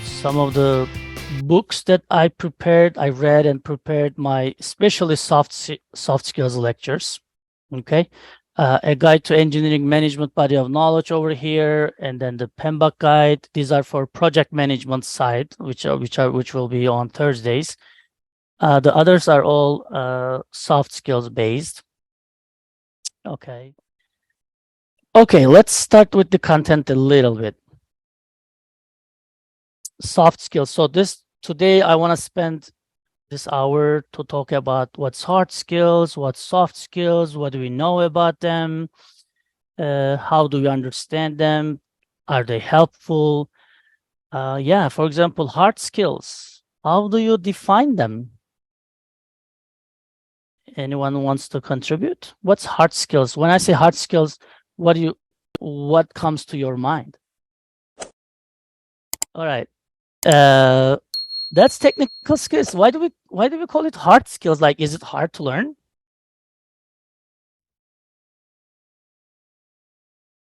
Some of the books that I read and prepared my especially soft skills lectures. Okay, a guide to engineering management body of knowledge over here, and then the PMBOK guide. These are for project management side, which will be on Thursdays. The others are all soft skills based. Okay. Okay, let's start with the content a little bit. Soft skills. So today I want to spend this hour to talk about what's hard skills, what's soft skills, what do we know about them, how do we understand them, are they helpful? Yeah, for example, hard skills. How do you define them? Anyone wants to contribute? What's hard skills? When I say hard skills, what comes to your mind? All right. That's technical skills. Why do we call it hard skills? Like, is it hard to learn?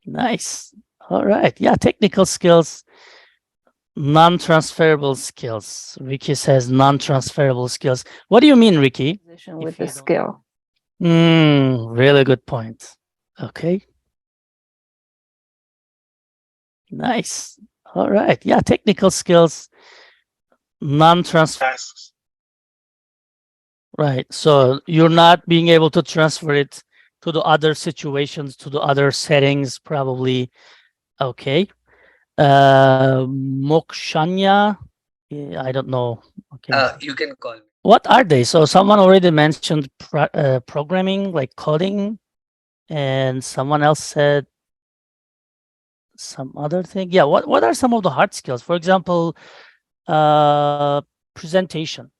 Nice. All right. Yeah, technical skills, non-transferable skills. Ricky says non-transferable skills. What do you mean, Ricky? With the skill. Really good point. Okay. Nice. All right. Yeah, technical skills, non-transfer. Right. So you're not being able to transfer it to the other situations, to the other settings, probably. Okay. Mokshanya. Yeah, I don't know. Okay. You can call me. What are they? So someone already mentioned programming, like coding, and someone else said some other thing. Yeah. What are some of the hard skills? For example, presentation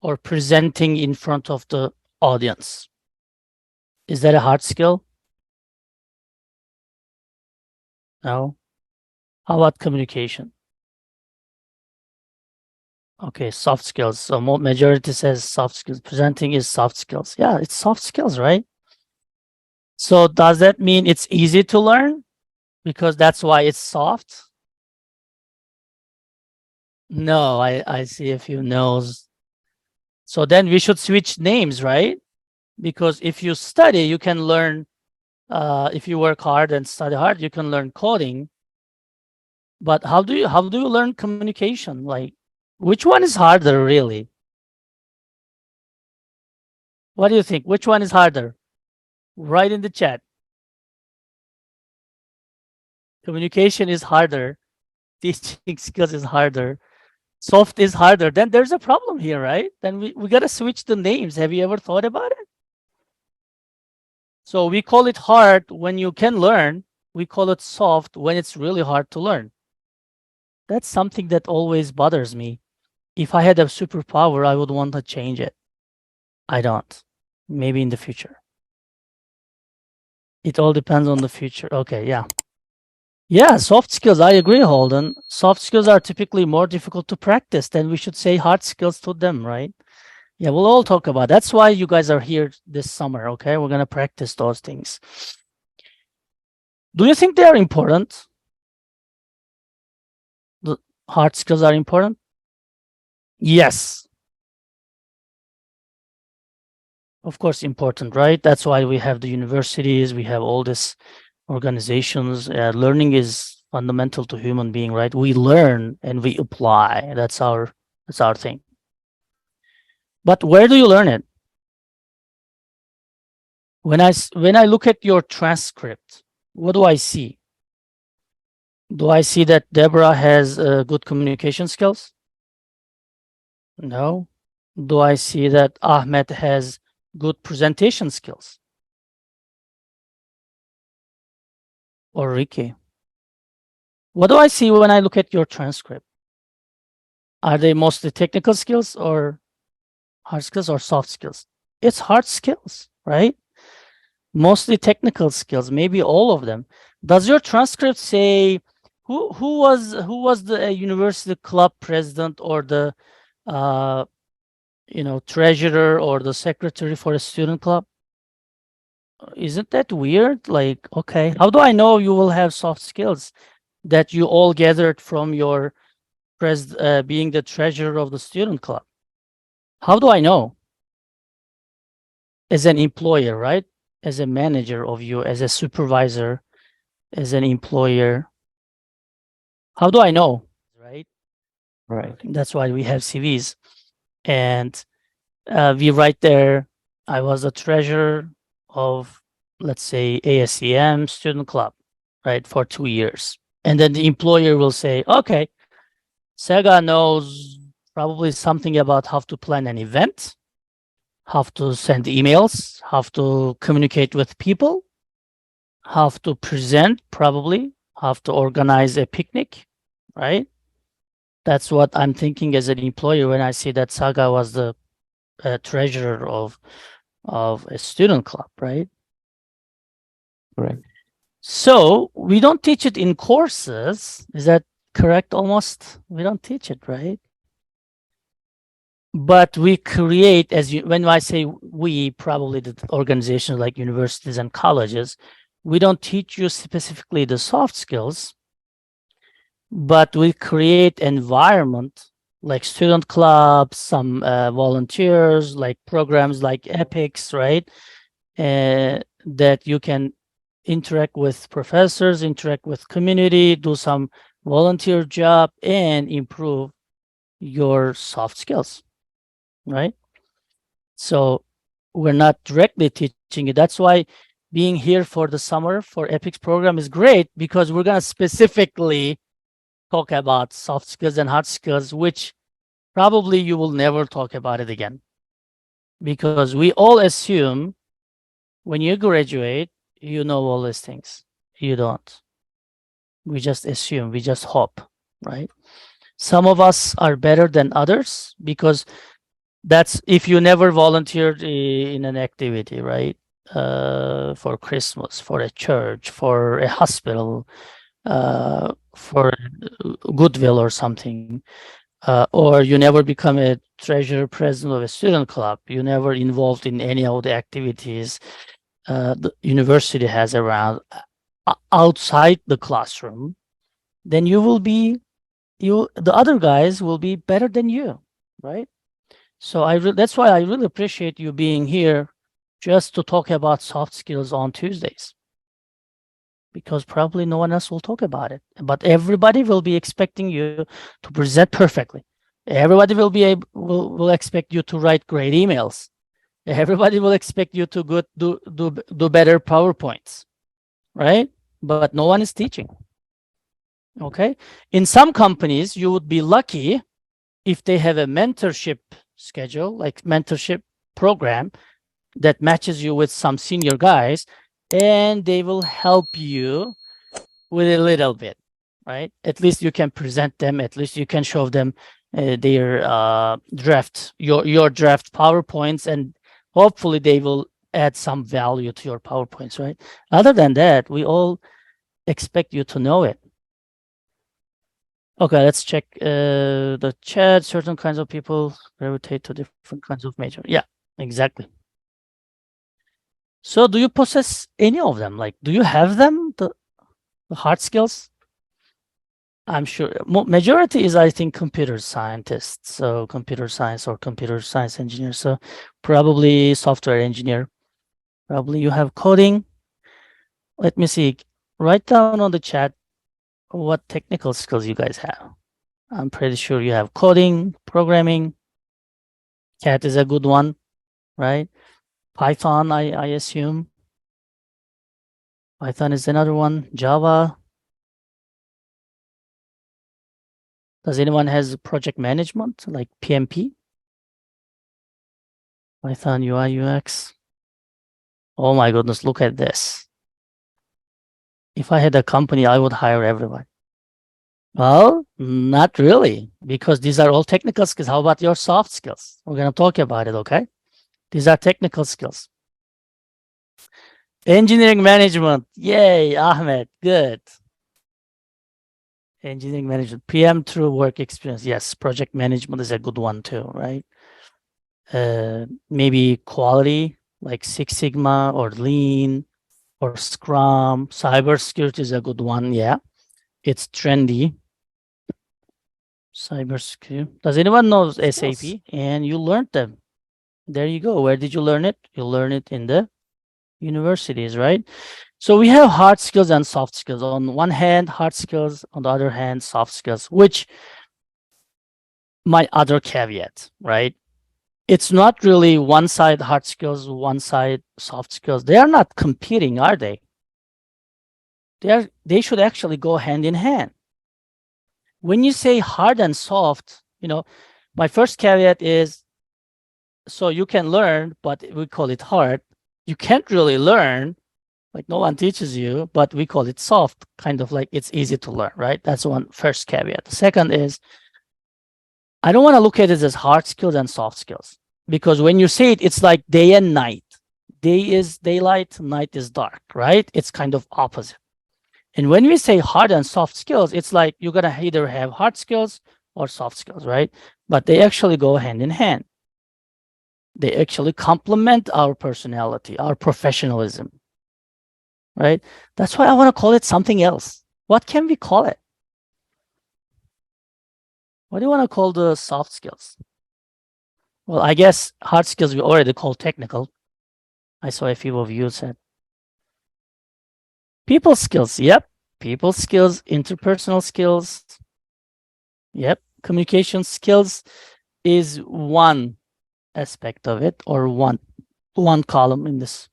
or presenting in front of the audience. Is that a hard skill? No. How about communication? Okay, soft skills. So majority says soft skills. Presenting is soft skills. Yeah, it's soft skills, right? So does that mean it's easy to learn? Because that's why it's soft? No, I see a few no's. So then we should switch names, right? Because if you study, you can learn, if you work hard and study hard, you can learn coding. But how do you learn communication? Like, which one is harder, really? What do you think? Which one is harder? Write in the chat. Communication is harder. Teaching skills is harder. Soft is harder. Then there's a problem here, right? Then we got to switch the names. Have you ever thought about it? So we call it hard when you can learn. We call it soft when it's really hard to learn. That's something that always bothers me. If I had a superpower, I would want to change it. I don't. Maybe in the future. It all depends on the future. Okay, yeah. Yeah, soft skills. I agree, Holden. Soft skills are typically more difficult to practice. Then we should say hard skills to them, right? Yeah, we'll all talk about it. That's why you guys are here this summer, okay? We're going to practice those things. Do you think they are important? The hard skills are important? Yes. Of course, important, right? That's why we have the universities, we have all these organizations. Learning is fundamental to human being, right? We learn and we apply. That's our thing. But where do you learn it? When I look at your transcript, what do I see? Do I see that Deborah has good communication skills? No. Do I see that Ahmed has good presentation skills? Or Ricky? What do I see when I look at your transcript? Are they mostly technical skills or hard skills or soft skills? It's hard skills, right? Mostly technical skills, maybe all of them. Does your transcript say who was the university club president or the treasurer or the secretary for a student club? Isn't that weird? Like, okay, how do I know you will have soft skills? that you all gathered from your being the treasurer of the student club? How do I know? As an employer, right? As a manager of you, as a supervisor, as an employer. How do I know? Right? Right. That's why we have CVs. And we write there, I was the treasurer of, let's say, ASEM student club, right, for 2 years. And then the employer will say, okay, Sega knows probably something about how to plan an event, how to send emails, how to communicate with people, how to present, probably, how to organize a picnic, right? That's what I'm thinking as an employer when I see that Saga was the treasurer of a student club, right? Correct. So we don't teach it in courses. Is that correct? Almost, we don't teach it, right? But we create, as you, when I say we, probably the organizations like universities and colleges, we don't teach you specifically the soft skills, but we create environment like student clubs, some volunteers, like programs like Epics, right? That you can interact with professors, interact with community, do some volunteer job, and improve your soft skills, right? So we're not directly teaching you. That's why being here for the summer for Epics program is great, because we're gonna specifically talk about soft skills and hard skills, which probably you will never talk about it again. Because we all assume when you graduate, you know all these things. You don't. We just assume, we just hope, right? Some of us are better than others because that's if you never volunteered in an activity, right? For Christmas, for a church, for a hospital, for Goodwill or something, or you never become a treasurer president of a student club, you never involved in any of the activities the university has around outside the classroom, then you will be the other guys will be better than you, right? So that's why I really appreciate you being here just to talk about soft skills on Tuesdays, because probably no one else will talk about it, but everybody will be expecting you to present perfectly. Everybody will be able will expect you to write great emails. Everybody will expect you to do better PowerPoints, right? But no one is teaching. Okay. In some companies, you would be lucky if they have a mentorship schedule, like mentorship program that matches you with some senior guys, and they will help you with a little bit, right? At least you can present them. At least you can show them their draft, your draft PowerPoints, and hopefully they will add some value to your PowerPoints, right? Other than that, we all expect you to know it. Okay, let's check the chat. Certain kinds of people gravitate to different kinds of major. Yeah, exactly. So do you possess any of them? Like, do you have them, the hard skills? I'm sure majority is, I think, computer scientists. So computer science or computer science engineer. So probably software engineer. Probably you have coding. Let me see. Write down on the chat what technical skills you guys have. I'm pretty sure you have coding, programming. CAT is a good one, right? Python, I assume. Python is another one. Java. Does anyone has project management like PMP? Python UI UX. Oh my goodness, look at this. If I had a company, I would hire everyone. Well, not really, because these are all technical skills. How about your soft skills? We're going to talk about it, okay? These are technical skills. Engineering management. Yay, Ahmed. Good. Engineering management. PM through work experience. Yes, project management is a good one too, right? Maybe quality, like Six Sigma or Lean or Scrum. Cybersecurity is a good one, yeah. It's trendy. Cybersecurity. Does anyone know SAP? Yes. And you learned them. There you go. Where did you learn it? You learn it in the universities, right? So we have hard skills and soft skills. On one hand, hard skills. On the other hand, soft skills, which my other caveat, right? It's not really one side hard skills, one side soft skills. They are not competing, are they? They should actually go hand in hand. When you say hard and soft, my first caveat is, so you can learn, but we call it hard. You can't really learn, like no one teaches you, but we call it soft, kind of like it's easy to learn, right? That's one first caveat. The second is, I don't want to look at it as hard skills and soft skills, because when you say it, it's like day and night. Day is daylight, night is dark, right? It's kind of opposite. And when we say hard and soft skills, it's like you're going to either have hard skills or soft skills, right? But they actually go hand in hand. They actually complement our personality, our professionalism, right? That's why I want to call it something else. What can we call it? What do you want to call the soft skills? Well, I guess hard skills we already call technical. I saw a few of you said. People skills, yep. People skills, interpersonal skills. Yep. Communication skills is one aspect of it, or one column in this.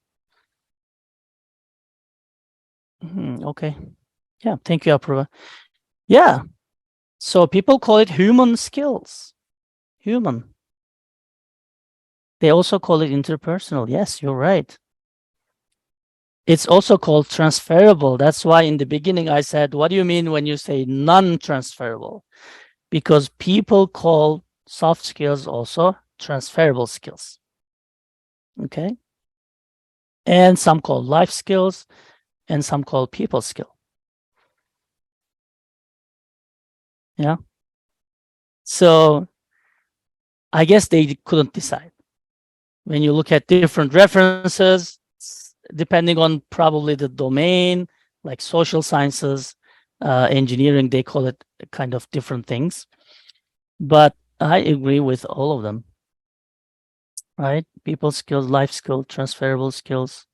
Okay. Yeah. Thank you, Apurva. Yeah. So people call it human skills. Human. They also call it interpersonal. Yes, you're right. It's also called transferable. That's why in the beginning I said, what do you mean when you say non-transferable? Because people call soft skills also transferable skills. Okay. And some call life skills and some call people skill. Yeah. So I guess they couldn't decide. When you look at different references, depending on probably the domain, like social sciences, engineering, they call it kind of different things. But I agree with all of them, right? People skills, life skills, transferable skills.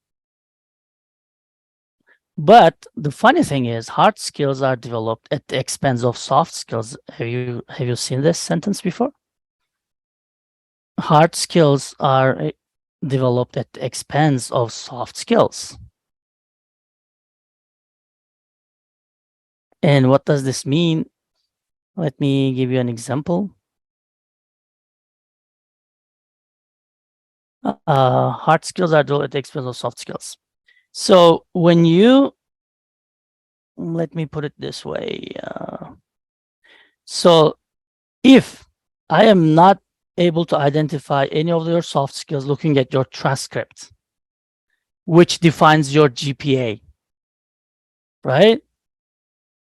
But the funny thing is, hard skills are developed at the expense of soft skills. Have you seen this sentence before? Hard skills are developed at the expense of soft skills. And what does this mean? Let me give you an example. Hard skills are developed at the expense of soft skills. So when you, let me put it this way. So if I am not able to identify any of your soft skills looking at your transcript, which defines your GPA, right?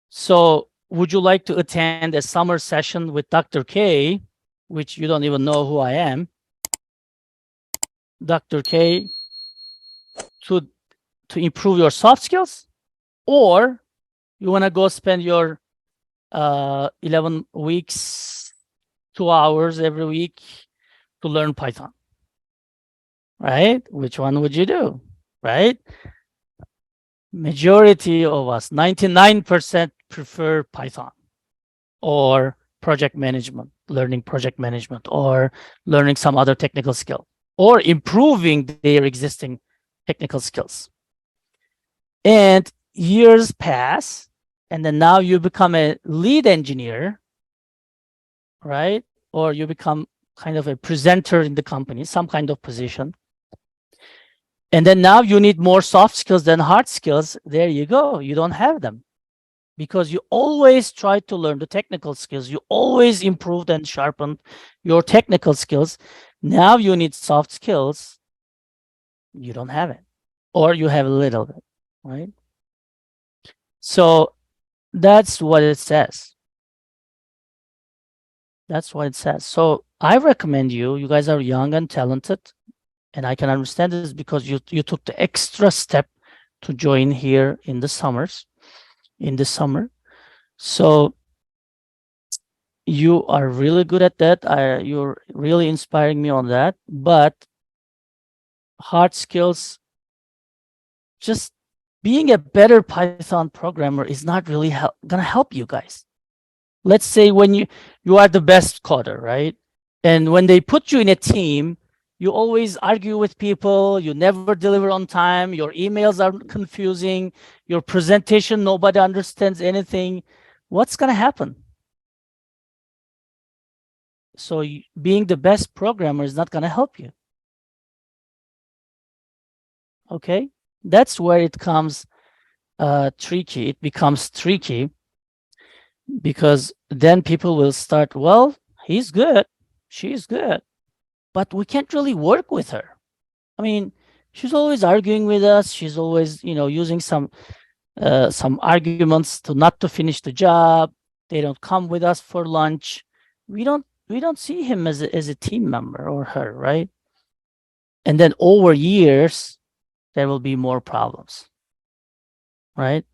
So would you like to attend a summer session with Dr. K, which you don't even know who I am, Dr. K, to improve your soft skills? Or you want to go spend your 11 weeks, 2 hours every week to learn Python, right? Which one would you do, right? Majority of us, 99% prefer Python or project management, learning project management, or learning some other technical skill, or improving their existing technical skills. And years pass, and then now you become a lead engineer, right? Or you become kind of a presenter in the company, some kind of position. And then now you need more soft skills than hard skills. There you go. You don't have them because you always try to learn the technical skills. You always improved and sharpened your technical skills. Now you need soft skills. You don't have it, or you have a little bit, right? So that's what it says. That's what it says. So I recommend you guys are young and talented, and I can understand this because you took the extra step to join here in the summer. So you are really good at that. You're really inspiring me on that. But hard skills, just being a better Python programmer is not really gonna help you guys. Let's say when you are the best coder, right? And when they put you in a team, you always argue with people, you never deliver on time, your emails are confusing, your presentation, nobody understands anything. What's gonna happen? So being the best programmer is not gonna help you. Okay? That's where it comes tricky. It becomes tricky because then people will start, well, he's good, she's good, but we can't really work with her. I mean, she's always arguing with us. She's always, using some arguments to not to finish the job. They don't come with us for lunch. We don't see him as a team member or her, right? And then over years, there will be more problems, right?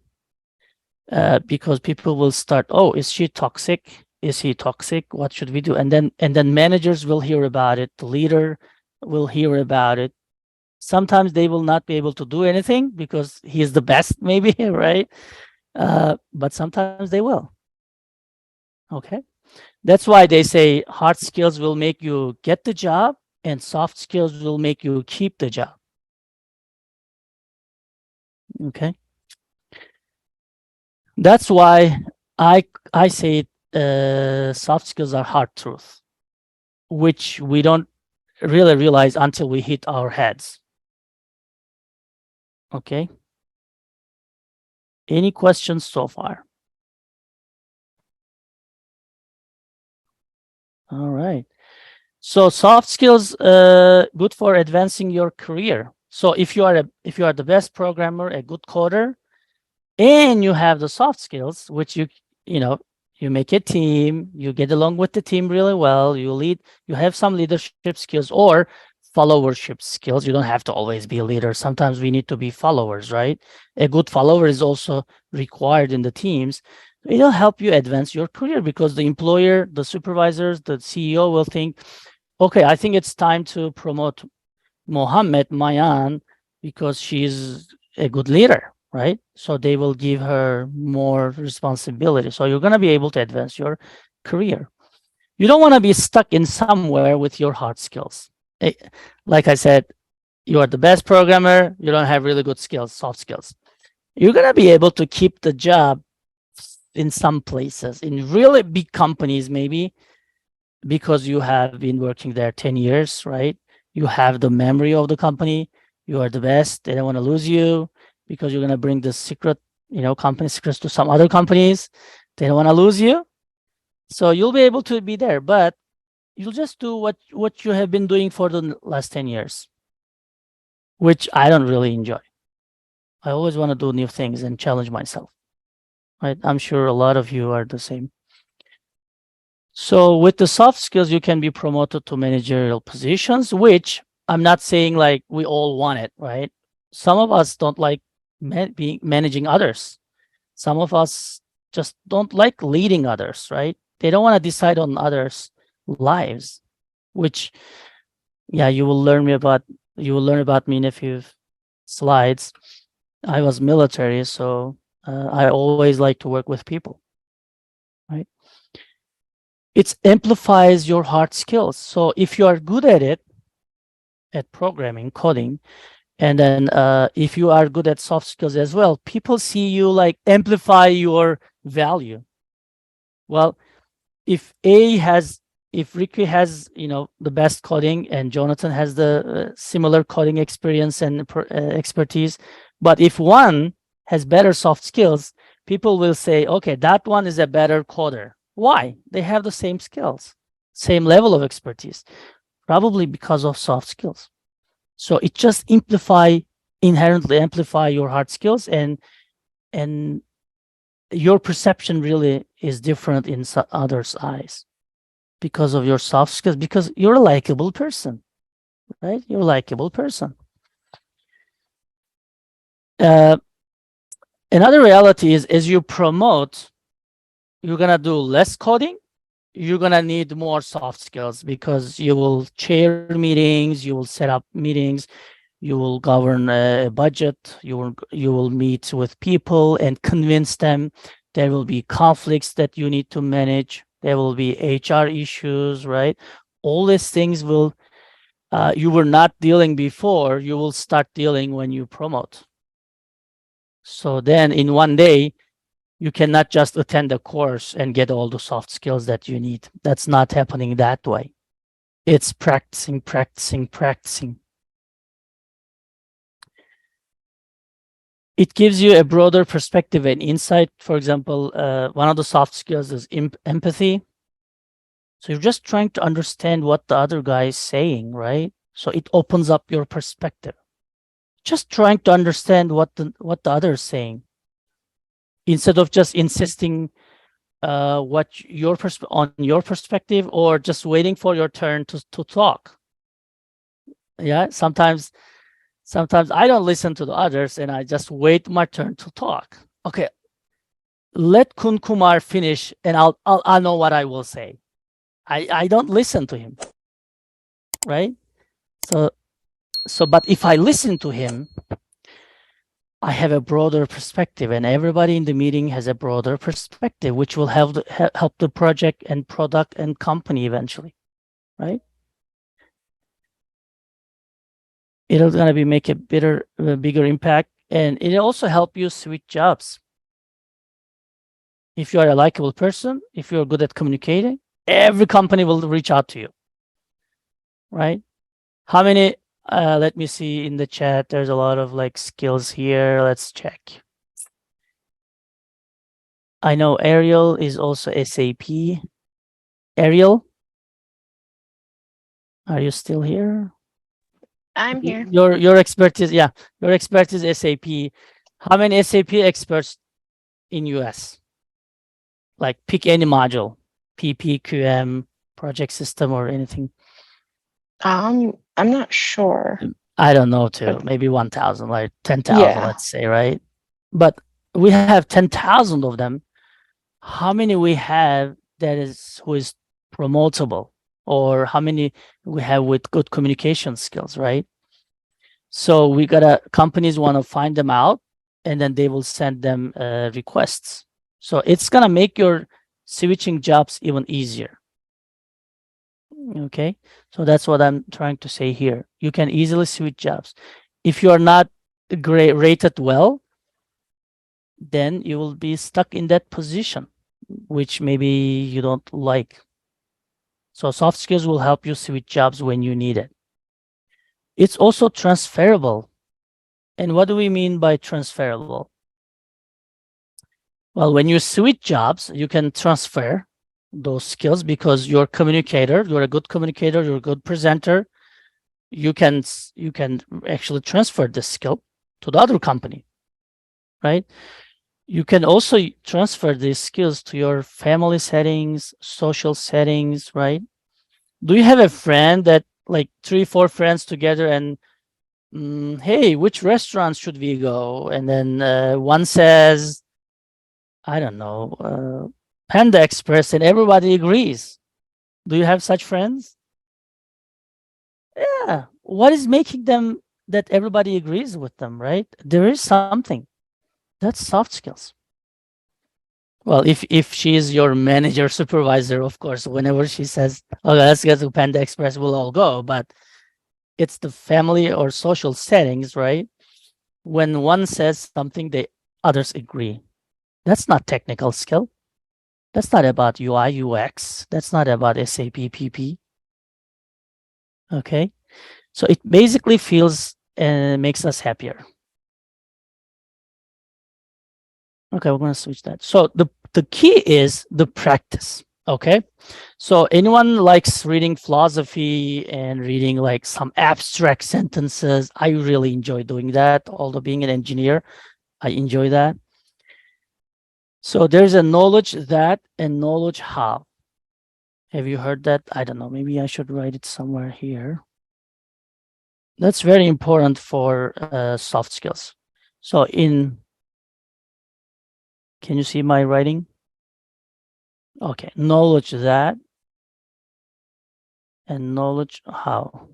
Because people will start, oh, is she toxic? Is he toxic? What should we do? And then managers will hear about it. The leader will hear about it. Sometimes they will not be able to do anything because he is the best, maybe, right? But sometimes they will. Okay. That's why they say hard skills will make you get the job and soft skills will make you keep the job. Okay. That's why I say soft skills are hard truth, which we don't really realize until we hit our heads. Okay. Any questions so far? All right. So soft skills, good for advancing your career. So if you are the best programmer, a good coder, and you have the soft skills, which you make a team, you get along with the team really well, you have some leadership skills or followership skills. You don't have to always be a leader. Sometimes we need to be followers, right? A good follower is also required in the teams. It'll help you advance your career because the employer, the supervisors, the CEO will think, okay, I think it's time to promote Mohammed Mayan because she's a good leader, right? So they will give her more responsibility. So you're going to be able to advance your career. You don't want to be stuck in somewhere with your hard skills. Like I said, you are the best programmer, you don't have really good skills, soft skills. You're going to be able to keep the job in some places, in really big companies, maybe, because you have been working there 10 years, right? You have the memory of the company. You are the best. They don't want to lose you because you're going to bring the secret, company secrets to some other companies. They don't want to lose you. So you'll be able to be there, but you'll just do what you have been doing for the last 10 years, which I don't really enjoy. I always want to do new things and challenge myself, right? I'm sure a lot of you are the same. So with the soft skills, you can be promoted to managerial positions, which I'm not saying like we all want it, right? Some of us don't like managing others. Some of us just don't like leading others, right? They don't want to decide on others' lives, which, yeah, you will learn about me in a few slides. I was military, so I always like to work with people, right? It amplifies your hard skills. So if you are good at it, at programming, coding, and then if you are good at soft skills as well, people see you like amplify your value. Well, if Ricky has, the best coding and Jonathan has the similar coding experience and expertise, but if one has better soft skills, people will say, okay, that one is a better coder. Why? They have the same skills, same level of expertise, probably because of soft skills. So it just inherently amplify your hard skills, and your perception really is different in others' eyes because of your soft skills, because you're a likable person, right? You're a likable person. Another reality is as you promote, you're gonna do less coding, you're gonna need more soft skills because you will chair meetings, you will set up meetings, you will govern a budget, you will meet with people and convince them. There will be conflicts that you need to manage. There will be HR issues, right? All these things will you were not dealing before, you will start dealing when you promote. So then in one day, you cannot just attend a course and get all the soft skills that you need. That's not happening that way. It's practicing, practicing, practicing. It gives you a broader perspective and insight. For example, one of the soft skills is empathy. So you're just trying to understand what the other guy is saying, right? So it opens up your perspective. Just trying to understand what the other is saying, instead of just insisting what on your perspective, or just waiting for your turn to talk. Yeah, sometimes I don't listen to the others and I just wait my turn to talk. Okay, let Kun Kumar finish and I'll know what I will say. I don't listen to him, right? So but if I listen to him, I have a broader perspective, and everybody in the meeting has a broader perspective, which will help the project and product and company eventually, right? It's gonna be make a bigger impact, and it also help you switch jobs. If you are a likable person, if you're good at communicating, every company will reach out to you, right? How many? Let me see in the chat. There's a lot of like skills here. Let's check. I know Ariel is also SAP. Ariel, are you still here? I'm here. Your expertise, yeah, your expertise SAP. How many SAP experts in US? Like pick any module, PP, QM, project system, or anything. I'm not sure. I don't know too. But- Maybe 1,000, like 10,000, Yeah. let's say, right? But we have 10,000 of them. How many we have who is promotable, or how many we have with good communication skills, right? So companies want to find them out, and then they will send them requests. So it's gonna make your switching jobs even easier. Okay, so that's what I'm trying to say here. You can easily switch jobs. If you are not rated well, then you will be stuck in that position, which maybe you don't like. So soft skills will help you switch jobs when you need it. It's also transferable. And what do we mean by transferable? Well, when you switch jobs, you can transfer those skills because you're a communicator, you're a good communicator, you're a good presenter. You can actually transfer this skill to the other company, right? You can also transfer these skills to your family settings, social settings, right? Do you have a friend that like 3-4 friends together and hey, which restaurants should we go? And then one says, I don't know, Panda Express, and everybody agrees. Do you have such friends? Yeah. What is making them that everybody agrees with them, right? There is something. That's soft skills. Well, if she is your manager, supervisor, of course, whenever she says, "Okay, let's get to Panda Express," we'll all go. But it's the family or social settings, right? When one says something, the others agree. That's not technical skill. That's not about UI, UX. That's not about SAP, PP. Okay. So it basically feels and makes us happier. Okay, we're going to switch that. So the key is the practice. Okay. So anyone likes reading philosophy and reading like some abstract sentences? I really enjoy doing that. Although being an engineer, I enjoy that. So there's a knowledge that and knowledge how. Have you heard that? I don't know. Maybe I should write it somewhere here. That's very important for soft skills. So can you see my writing? Okay, knowledge that and knowledge how.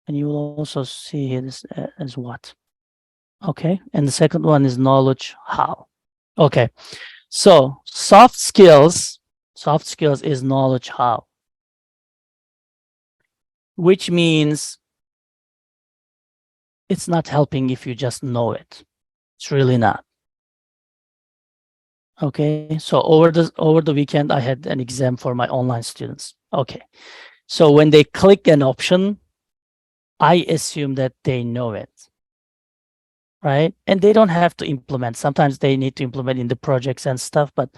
And you will also see this as what. Okay, and the second one is knowledge how. Okay, so soft skills is knowledge how, which means it's not helping if you just know it. It's really not. Okay, so over the weekend, I had an exam for my online students. Okay, so when they click an option, I assume that they know it, right? And they don't have to implement. Sometimes they need to implement in the projects and stuff, but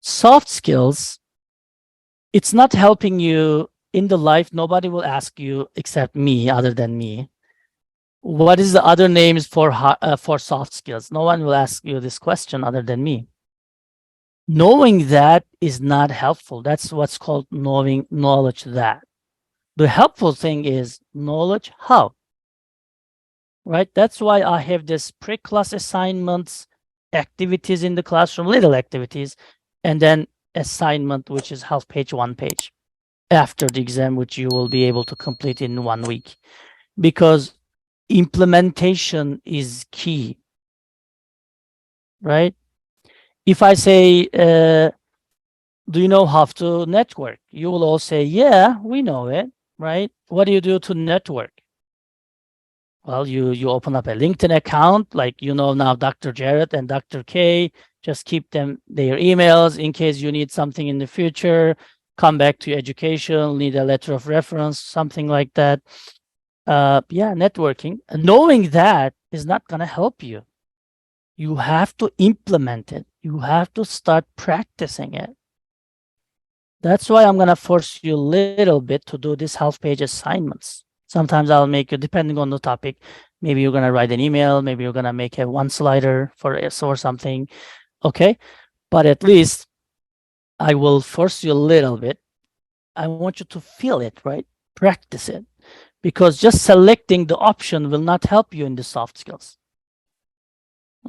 soft skills, it's not helping you in the life. Nobody will ask you except me, other than me. What is the other names for soft skills? No one will ask you this question other than me. Knowing that is not helpful. That's what's called knowing knowledge that. The helpful thing is knowledge how. Right? That's why I have this pre-class assignments, activities in the classroom, little activities, and then assignment, which is half page, 1 page after the exam, which you will be able to complete in 1 week. Because implementation is key, right? If I say, do you know how to network? You will all say, yeah, we know it, right? What do you do to network? Well, you open up a LinkedIn account, like now Dr. Jarrett and Dr. K. Just keep them their emails in case you need something in the future. Come back to education, need a letter of reference, something like that. Yeah, networking. Knowing that is not gonna help you. You have to implement it. You have to start practicing it. That's why I'm gonna force you a little bit to do these half-page assignments. Sometimes I'll make you, depending on the topic, maybe you're gonna write an email, maybe you're gonna make a 1-slider for us or something. Okay, but at least I will force you a little bit. I want you to feel it, right? Practice it, because just selecting the option will not help you in the soft skills.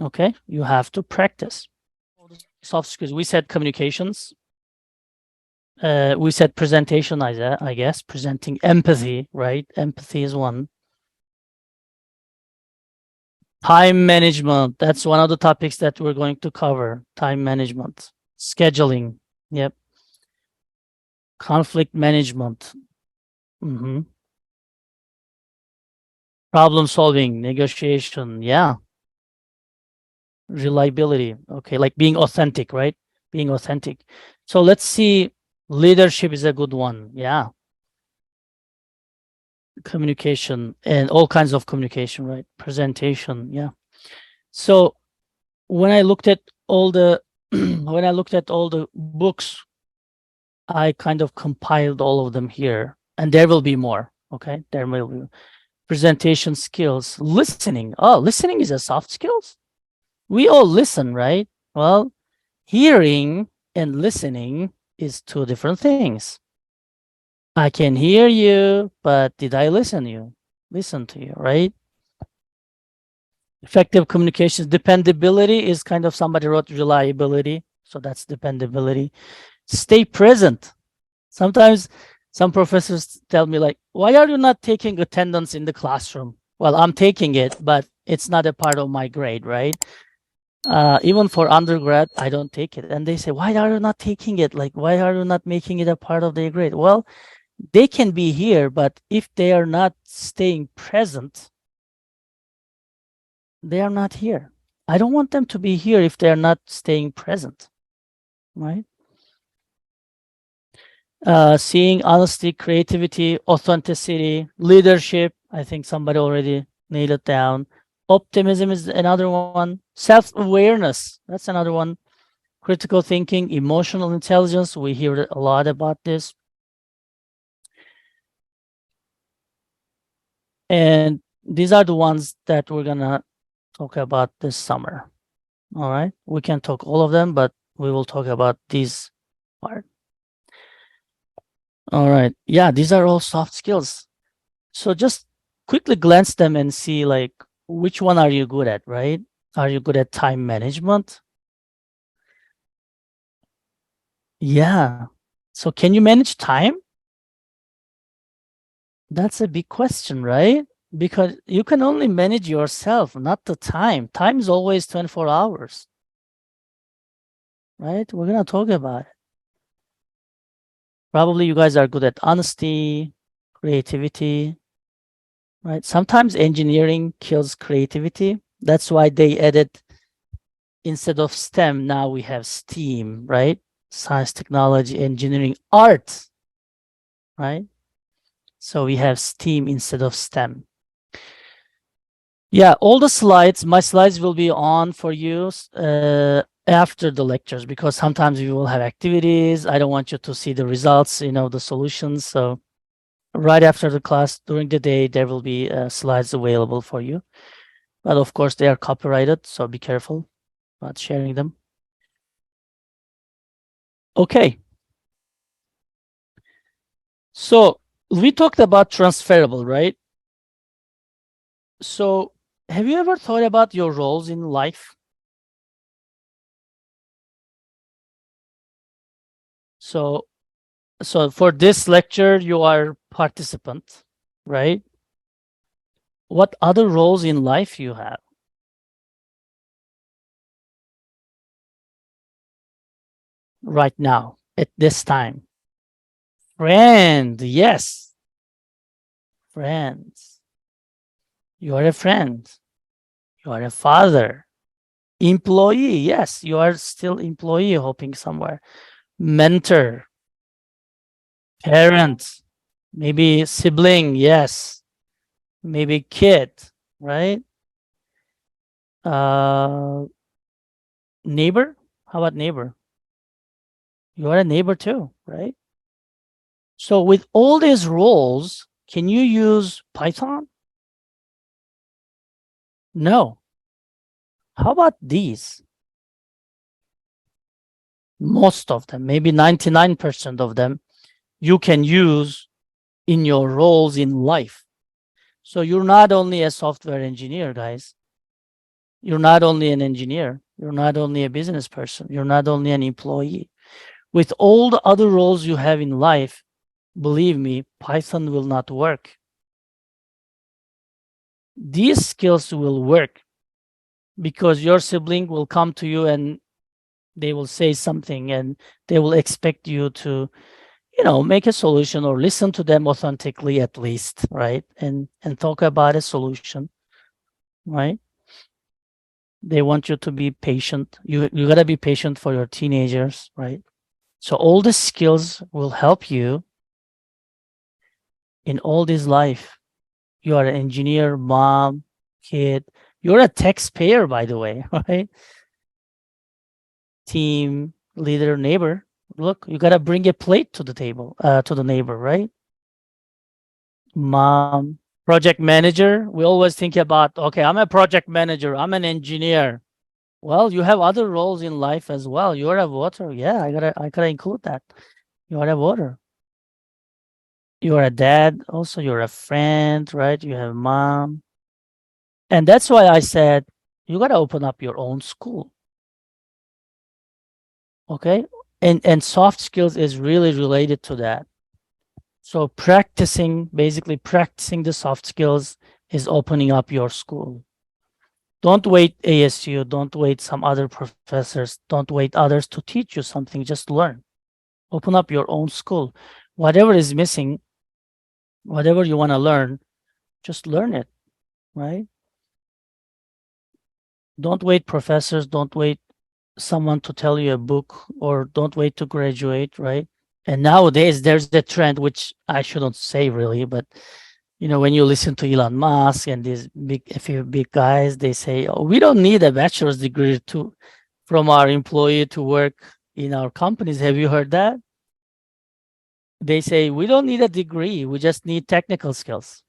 Okay, you have to practice. Soft skills, we said communications. We said presentation, I guess, presenting empathy, right? Empathy is one. Time management, that's one of the topics that we're going to cover. Time management, scheduling, yep. Conflict management, problem solving, negotiation, yeah. Reliability, okay, like being authentic, right? Being authentic. So let's see, leadership is a good one, yeah. Communication and all kinds of communication, right? Presentation, yeah. So when I looked at all the when I looked at all the books, I kind of compiled all of them here, and there will be more. Okay, there will be presentation skills, listening. Oh, listening is a soft skills. We all listen, right? Well, hearing and listening is 2 different things. I can hear you, but did I listen to you, right? Effective communications, dependability is kind of, somebody wrote reliability, so that's dependability. Stay present. Sometimes some professors tell me, like, why are you not taking attendance in the classroom? Well, I'm taking it, but it's not a part of my grade, right? Even for undergrad, I don't take it. And they say, why are you not taking it? Like, why are you not making it a part of their grade? Well, they can be here, but if they are not staying present, they are not here. I don't want them to be here if they are not staying present, right? Seeing honesty, creativity, authenticity, leadership. I think somebody already nailed it down. Optimism is another one. Self-awareness, that's another one. Critical thinking, emotional intelligence. We hear a lot about this. And these are the ones that we're gonna talk about this summer. All right, we can talk all of them, but we will talk about these part. All right, yeah, these are all soft skills. So just quickly glance them and see, like, which one are you good at, right? Are you good at time management? Yeah. So can you manage time? That's a big question, right? Because you can only manage yourself, not the time. Time is always 24 hours, right? We're going to talk about it. Probably you guys are good at honesty, creativity, right? Sometimes engineering kills creativity. That's why they added, instead of STEM, now we have STEAM, right? Science, technology, engineering, art, right? So we have STEAM instead of STEM. Yeah, all the slides, my slides will be on for you after the lectures, because sometimes we will have activities. I don't want you to see the results, the solutions. So right after the class, during the day, there will be slides available for you. But of course, they are copyrighted, so be careful about sharing them. Okay. So we talked about transferable, right? So have you ever thought about your roles in life? So for this lecture, you are participant, right? What other roles in life you have? Right now, at this time? Friend, yes. Friends. You are a friend. You are a father. Employee, yes, you are still employee hoping somewhere. Mentor. Parent. Maybe sibling, yes. Maybe kid, right? Neighbor? How about neighbor? You are a neighbor too, right? So with all these roles, can you use Python? No. How about these? Most of them, maybe 99% of them, you can use in your roles in life. So you're not only a software engineer, guys. You're not only an engineer. You're not only a business person. You're not only an employee. With all the other roles you have in life, believe me, Python will not work. These skills will work because your sibling will come to you and they will say something and they will expect you to, make a solution or listen to them authentically at least, right? And talk about a solution, right? They want you to be patient. You gotta be patient for your teenagers, right? So all the skills will help you in all this life. You are an engineer, mom, kid. You're a taxpayer, by the way, right? Team leader, neighbor. Look, you gotta bring a plate to the table, to the neighbor, right? Mom, project manager. We always think about, okay, I'm a project manager, I'm an engineer. Well, you have other roles in life as well. You're a voter. Yeah, I gotta include that. You are a voter. You're a dad. Also, you're a friend, right? You have mom. And that's why I said you gotta open up your own school. Okay. And soft skills is really related to that. So basically practicing the soft skills is opening up your school. Don't wait ASU, don't wait some other professors, don't wait others to teach you something, just learn. Open up your own school. Whatever is missing, whatever you want to learn, just learn it, right? Don't wait professors, don't wait someone to tell you a book, or don't wait to graduate, right? And nowadays there's the trend, which I shouldn't say really, but when you listen to Elon Musk and a few big guys, they say, "Oh, we don't need a bachelor's degree from our employee to work in our companies." Have you heard that? They say we don't need a degree, we just need technical skills.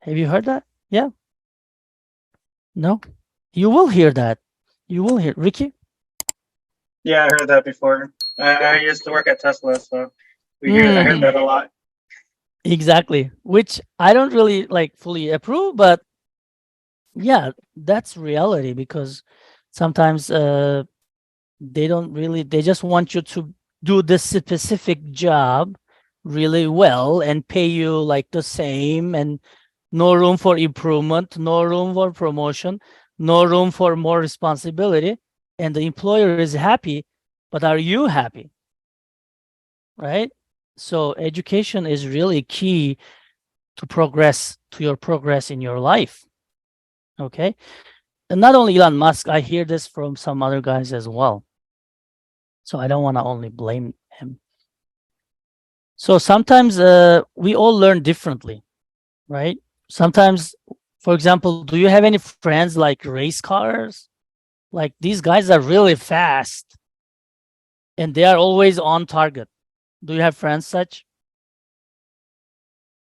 Have you heard that? Yeah. No. You will hear that. You will hear, Ricky. Yeah, I heard that before. I used to work at Tesla, so I heard Mhm. that a lot. Exactly. Which I don't really fully approve, but yeah, that's reality, because sometimes they don't really, they just want you to do the specific job really well and pay you like the same, and no room for improvement, no room for promotion, no room for more responsibility, and the employer is happy, but are you happy? Right? So education is really key to your progress in your life. Okay? And not only Elon Musk, I hear this from some other guys as well. So I don't want to only blame him. So sometimes we all learn differently, right? Sometimes, for example, do you have any friends like race cars? Like these guys are really fast and they are always on target. Do you have friends such?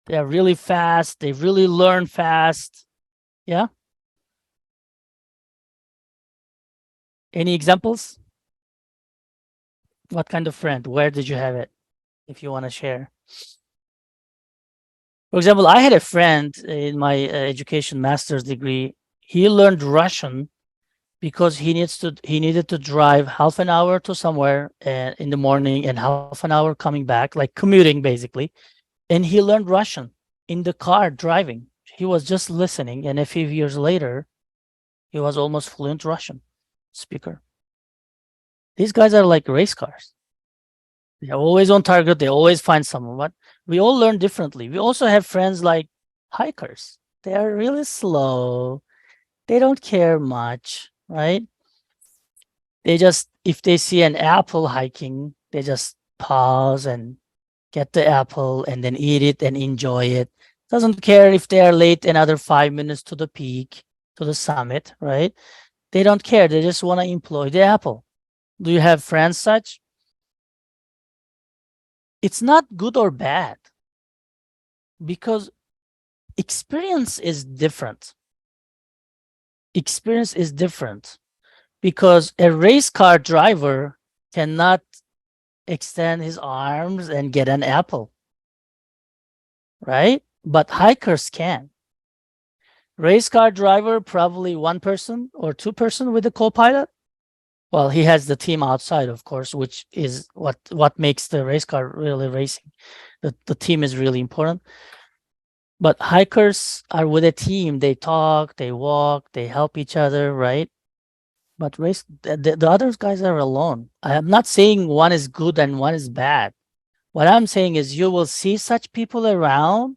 They are really fast. They really learn fast. Yeah. Any examples? What kind of friend? Where did you have it? If you want to share. For example, I had a friend in my education master's degree. He learned Russian because he needed to drive half an hour to somewhere in the morning and half an hour coming back, like commuting basically. And he learned Russian in the car driving. He was just listening, and a few years later, he was almost fluent Russian speaker. These guys are like race cars. They're always on target. They always find someone. But we all learn differently. We also have friends like hikers. They are really slow. They don't care much, right? They just, if they see an apple hiking, they just pause and get the apple and then eat it and enjoy it. Doesn't care if they are late another 5 minutes to the peak, to the summit, right? They don't care. They just want to employ the apple. Do you have friends such? It's not good or bad because experience is different. Experience is different because a race car driver cannot extend his arms and get an apple, right? But hikers can. Race car driver, probably one person or two person with a co-pilot. Well, he has the team outside, of course, which is what makes the race car really racing. The team is really important. But hikers are with a team. They talk, they walk, they help each other, right? But the other guys are alone. I am not saying one is good and one is bad. What I'm saying is you will see such people around.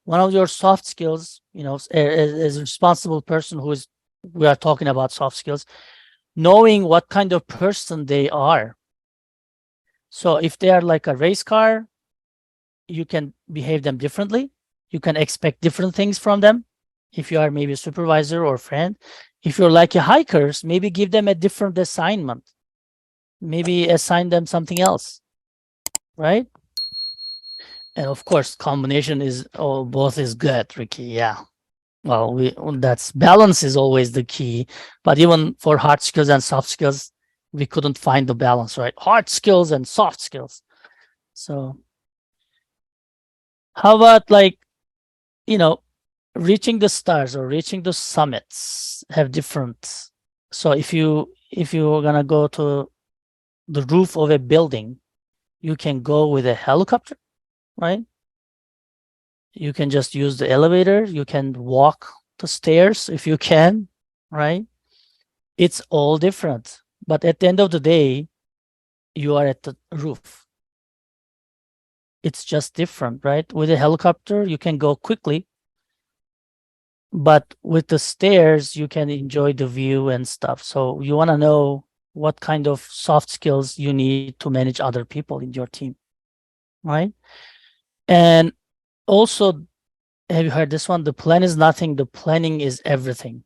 One of your soft skills, as a responsible person we are talking about soft skills, knowing what kind of person they are. So if they are like a race car, you can behave them differently. You can expect different things from them. If you are maybe a supervisor or friend, if you're like a hikers, maybe give them a different assignment. Maybe assign them something else, right? And of course, combination is both is good, Ricky. Yeah. Well, that's balance is always the key. But even for hard skills and soft skills, we couldn't find the balance, right? Hard skills and soft skills. So how about reaching the stars or reaching the summits have different. So if you're gonna go to the roof of a building, you can go with a helicopter, right? You can just use the elevator. You can walk the stairs if you can, right? It's all different. But at the end of the day, you are at the roof. It's just different, right? With a helicopter, you can go quickly. But with the stairs, you can enjoy the view and stuff. So you want to know what kind of soft skills you need to manage other people in your team, right? And also, have you heard this one? The plan is nothing. The planning is everything.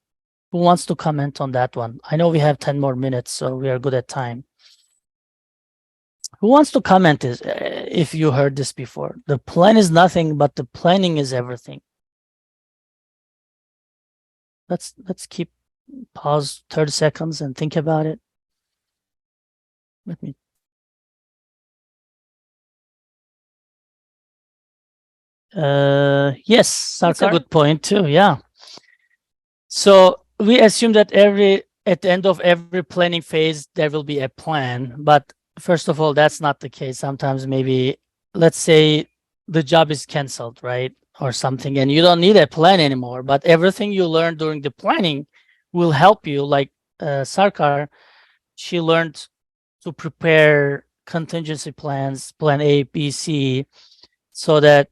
Who wants to comment on that one? I know we have 10 more minutes, so we are good at time. Who wants to comment if you heard this before? The plan is nothing, but the planning is everything. Let's keep pause 30 seconds and think about it. Let me. Yes, that's a good point too. Yeah. So we assume that at the end of every planning phase, there will be a plan, but first of all, that's not the case. Sometimes maybe, let's say the job is canceled, right? Or something, and you don't need a plan anymore, but everything you learned during the planning will help you. Like Sarkar, she learned to prepare contingency plans, plan A, B, C, so that,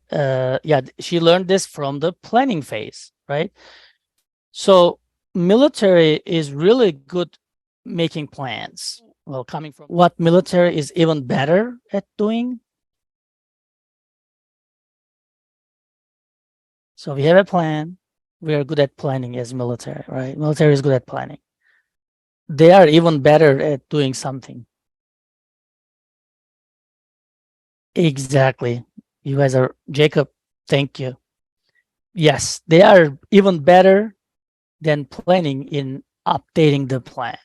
yeah, she learned this from the planning phase, right? So military is really good making plans. Well, coming from what military is even better at doing. So we have a plan. We are good at planning as military, right? Military is good at planning. They are even better at doing something. Exactly. You guys are, Jacob, thank you. Yes, they are even better than planning in updating the plan.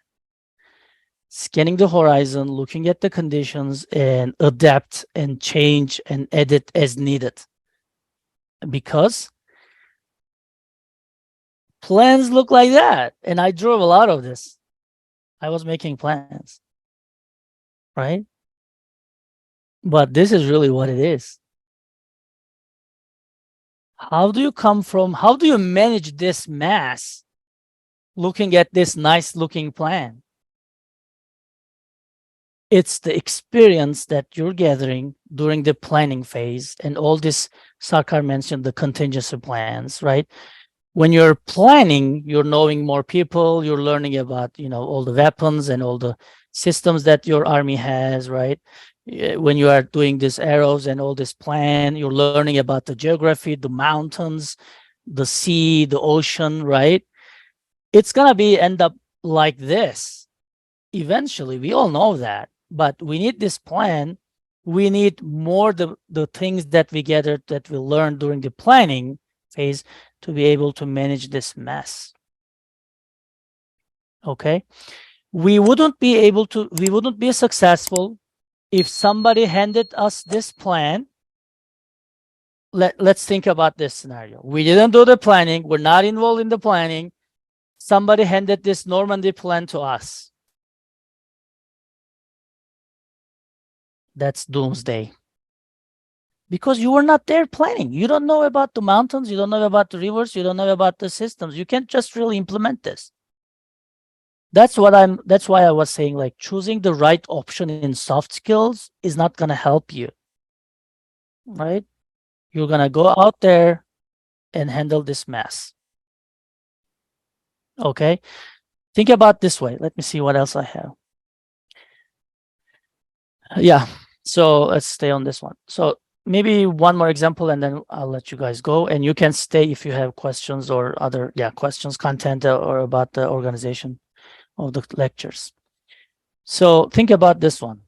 Scanning the horizon, looking at the conditions, and adapt and change and edit as needed. Because plans look like that. And I drove a lot of this. I was making plans, right? But this is really what it is. How do you manage this mass looking at this nice looking plan? It's the experience that you're gathering during the planning phase, and all this Sarkar mentioned, the contingency plans, right? When you're planning, you're knowing more people, you're learning about, all the weapons and all the systems that your army has, right? When you are doing these arrows and all this plan, you're learning about the geography, the mountains, the sea, the ocean, right? It's gonna end up like this. Eventually, we all know that, but we need this plan. We need more the things that we gathered, that we learned during the planning phase, to be able to manage this mess. Okay? We wouldn't be successful if somebody handed us this plan. Let's think about this scenario. We didn't do the planning. We're not involved in the planning. Somebody handed this Normandy plan to us. That's doomsday. Because you were not there planning. You don't know about the mountains. You don't know about the rivers. You don't know about the systems. You can't just really implement this. That's why I was saying, like, choosing the right option in soft skills is not going to help you, right? You're going to go out there and handle this mess. Okay. Think about this way. Let me see what else I have. Yeah. So let's stay on this one. So maybe one more example, and then I'll let you guys go, and you can stay if you have questions or other, questions, content, or about the organization of the lectures. So think about this one.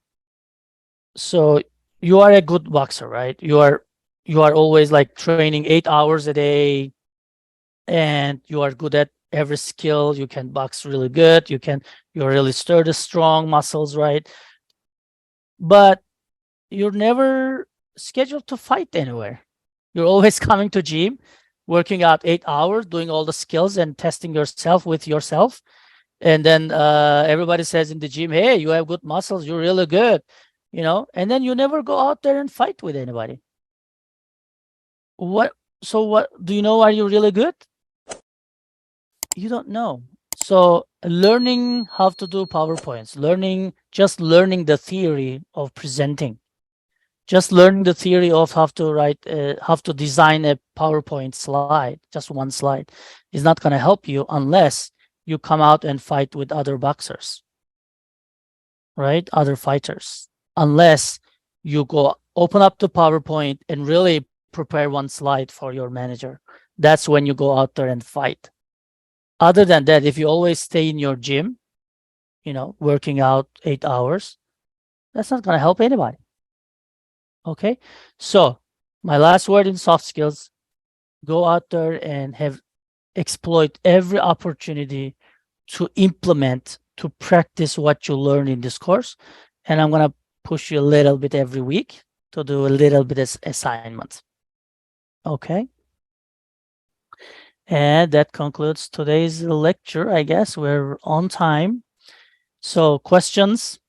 So you are a good boxer, right? You are always like training 8 hours a day, and you are good at every skill. You can box really good. You're really sturdy, strong muscles, right? But you're never scheduled to fight anywhere. You're always coming to gym, working out 8 hours, doing all the skills and testing yourself with yourself. And then everybody says in the gym, hey, you have good muscles, you're really good, and then you never go out there and fight with anybody. What do you know? Are you really good? You don't know. So learning how to do PowerPoints, just learning the theory of presenting, just learning the theory of how to design a PowerPoint slide, just one slide, is not going to help you unless you come out and fight with other boxers, right? Other fighters. Unless you go open up the PowerPoint and really prepare one slide for your manager. That's when you go out there and fight. Other than that, if you always stay in your gym, working out 8 hours, that's not going to help anybody. Okay. So my last word in soft skills, go out there and exploit every opportunity to implement, to practice what you learn in this course. And I'm going to push you a little bit every week to do a little bit of assignments. Okay. And that concludes today's lecture. I guess we're on time. So questions?